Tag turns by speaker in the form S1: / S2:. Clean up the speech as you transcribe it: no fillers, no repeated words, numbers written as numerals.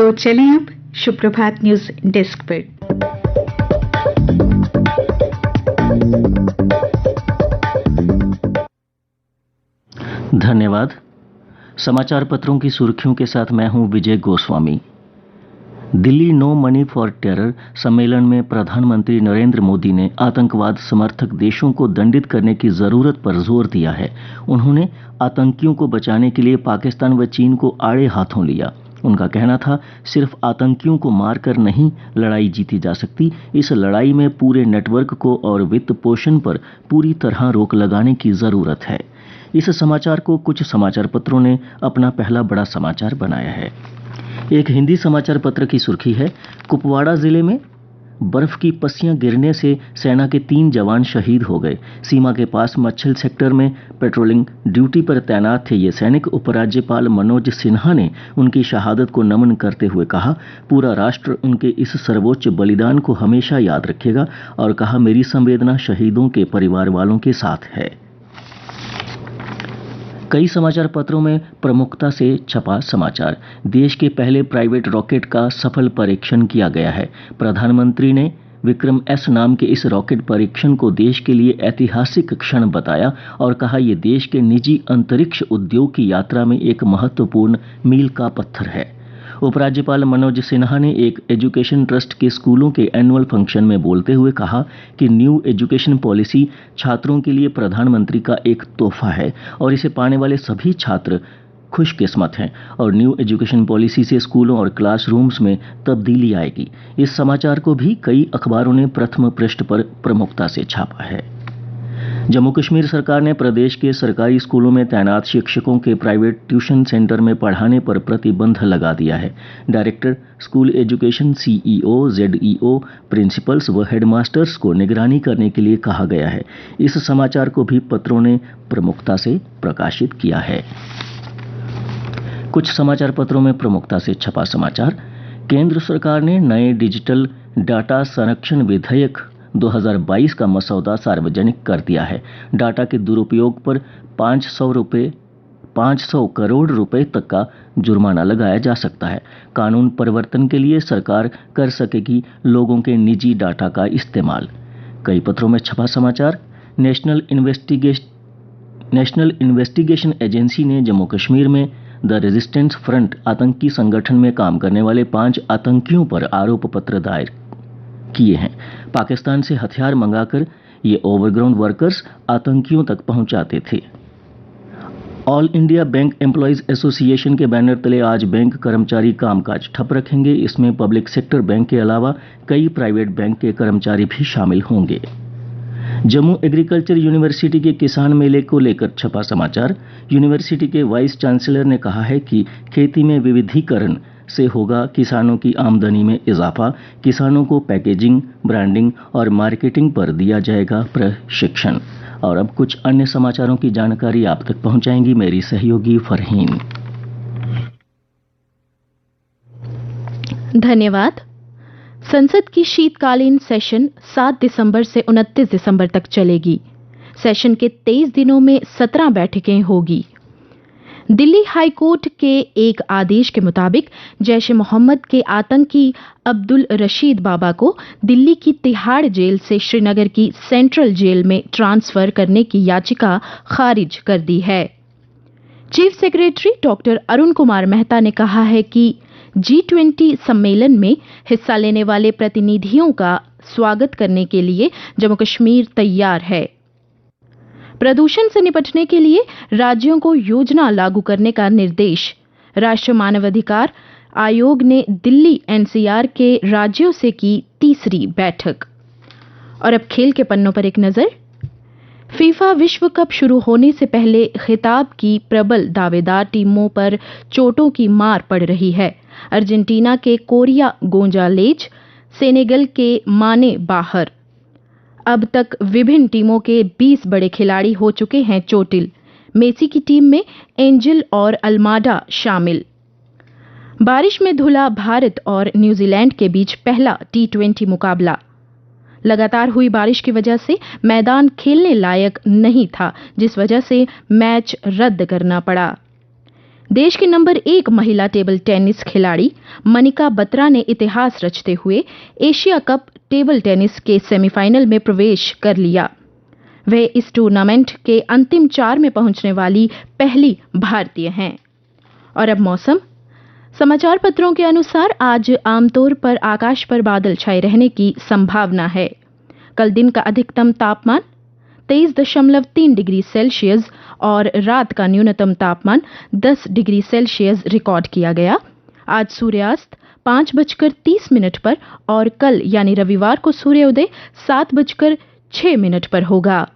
S1: तो चलें अब सुप्रभात न्यूज डेस्क पर।
S2: धन्यवाद। समाचार पत्रों की सुर्खियों के साथ मैं हूं Vijay Goswami. Delhi no money for terror सम्मेलन में प्रधानमंत्री नरेंद्र मोदी ने आतंकवाद समर्थक देशों को दंडित करने की जरूरत पर जोर दिया है। उन्होंने आतंकियों को बचाने के लिए पाकिस्तान व चीन को आड़े हाथों लिया। उनका कहना था, सिर्फ आतंकियों को मारकर नहीं लड़ाई जीती जा सकती, इस लड़ाई में पूरे नेटवर्क को और वित्त पोषण पर पूरी तरह रोक लगाने की जरूरत है। इस समाचार को कुछ समाचार पत्रों ने अपना पहला बड़ा समाचार बनाया है। एक हिंदी समाचार पत्र की सुर्खी है, कुपवाड़ा जिले में बर्फ की पस्सियां गिरने से सेना के 3 जवान शहीद हो गए। सीमा के पास मच्छल सेक्टर में पेट्रोलिंग ड्यूटी पर तैनात थे ये सैनिक। उपराज्यपाल मनोज सिन्हा ने उनकी शहादत को नमन करते हुए कहा, पूरा राष्ट्र उनके इस सर्वोच्च बलिदान को हमेशा याद रखेगा और कहा, मेरी संवेदना शहीदों के परिवार वालों के साथ है। कई समाचार पत्रों में प्रमुखता से छपा समाचार, देश के पहले प्राइवेट रॉकेट का सफल परीक्षण किया गया है। प्रधानमंत्री ने विक्रम एस नाम के इस रॉकेट परीक्षण को देश के लिए ऐतिहासिक क्षण बताया और कहा, यह देश के निजी अंतरिक्ष उद्योग की यात्रा में एक महत्वपूर्ण मील का पत्थर है। उपराज्यपाल मनोज सिन्हा ने एक एजुकेशन ट्रस्ट के स्कूलों के एनुअल फंक्शन में बोलते हुए कहा कि न्यू एजुकेशन पॉलिसी छात्रों के लिए प्रधानमंत्री का एक तोहफा है और इसे पाने वाले सभी छात्र खुशकिस्मत हैं और न्यू एजुकेशन पॉलिसी से स्कूलों और क्लासरूम्स में तब्दीली आएगी। इस समाचार को भी कई अखबारों ने प्रथम पृष्ठ पर प्रमुखता से छापा है। जम्मू कश्मीर सरकार ने प्रदेश के सरकारी स्कूलों में तैनात शिक्षकों के प्राइवेट ट्यूशन सेंटर में पढ़ाने पर प्रतिबंध लगा दिया है। Director school education, CEO, ZEO, principals व हेडमास्टर्स को निगरानी करने के लिए कहा गया है। इस समाचार को भी पत्रों ने प्रमुखता से प्रकाशित किया है। कुछ समाचार पत्रों में प्रमुखता से छपा समाचार, केंद्र सरकार ने नए डिजिटल डाटा संरक्षण विधेयक 2022 का मसौदा सार्वजनिक कर दिया है। डाटा के दुरुपयोग पर 500 करोड़ रुपए तक का जुर्माना लगाया जा सकता है। कानून परिवर्तन के लिए सरकार कर सकेगी लोगों के निजी डाटा का इस्तेमाल। कई पत्रों में छपा समाचार, नेशनल इन्वेस्टिगेशन एजेंसी ने जम्मू कश्मीर में द रेजिस्टेंस फ्रंट आतंकी संगठन में काम करने वाले 5 आतंकियों पर आरोप पत्र दायर किए हैं। पाकिस्तान से हथियार मंगाकर ये ओवरग्राउंड वर्कर्स आतंकियों तक पहुंचाते थे। All India bank employees association के बैनर तले आज बैंक कर्मचारी कामकाज ठप रखेंगे। इसमें पब्लिक सेक्टर बैंक के अलावा कई प्राइवेट बैंक के कर्मचारी भी शामिल होंगे। जम्मू एग्रीकल्चर यूनिवर्सिटी के किसान मेले को लेकर छपा समाचार, यूनिवर्सिटी के वाइस चांसलर ने कहा है कि खेती में विविधीकरण से होगा किसानों की आमदनी में इजाफा। किसानों को पैकेजिंग, ब्रांडिंग और मार्केटिंग पर दिया जाएगा प्रशिक्षण। और अब कुछ अन्य समाचारों की जानकारी आप तक पहुंचाएंगी मेरी सहयोगी फरहीन।
S3: धन्यवाद। संसद की शीतकालीन सेशन 7 दिसंबर से 29 दिसंबर तक चलेगी। सेशन के 23 दिनों में 17 बैठकें होगी। दिल्ली हाई कोर्ट के एक आदेश के मुताबिक जैश ए मोहम्मद के आतंकी अब्दुल रशीद बाबा को दिल्ली की तिहाड़ जेल से श्रीनगर की सेंट्रल जेल में ट्रांसफर करने की याचिका खारिज कर दी है। Chief secretary doctor Arun Kumar Mehta ने कहा है कि G20 सम्मेलन में हिस्सा लेने वाले प्रतिनिधियों का स्वागत करने के लिए जम्मू कश्मीर तैयार है। प्रदूषण से निपटने के लिए राज्यों को योजना लागू करने का निर्देश। राष्ट्रीय मानवाधिकार आयोग ने दिल्ली एनसीआर के राज्यों से की तीसरी बैठक। और अब खेल के पन्नों पर एक नजर। फीफा विश्व कप शुरू होने से पहले खिताब की प्रबल दावेदार टीमों पर चोटों की मार पड़ रही है। अर्जेंटीना के कोरिया गोंजालेज, सेनेगल के माने बाहर। अब तक विभिन्न टीमों के 20 बड़े खिलाड़ी हो चुके हैं चोटिल। मेसी की टीम में एंजल और अल्माडा शामिल। बारिश में धुला भारत और न्यूजीलैंड के बीच पहला T20 मुकाबला। लगातार हुई बारिश की वजह से मैदान खेलने लायक नहीं था, जिस वजह से मैच रद्द करना पड़ा। देश की नंबर 1 महिला टेबल टेनिस खिलाड़ी मनिका बत्रा ने इतिहास रचते हुए एशिया कप टेबल टेनिस के सेमीफाइनल में प्रवेश कर लिया। वह इस टूर्नामेंट के अंतिम 4 में पहुंचने वाली पहली भारतीय हैं। और अब मौसम। समाचार पत्रों के अनुसार आज आमतौर पर आकाश पर बादल छाए रहने की संभावना है। कल दिन का अधिकतम तापमान 23.3 डिग्री सेल्सियस और रात का न्यूनतम तापमान 10 डिग्री सेल्सियस रिकॉर्ड किया गया। आज सूर्यास्त 5:30 पर और कल यानी रविवार को सूर्योदय 7:06 पर होगा।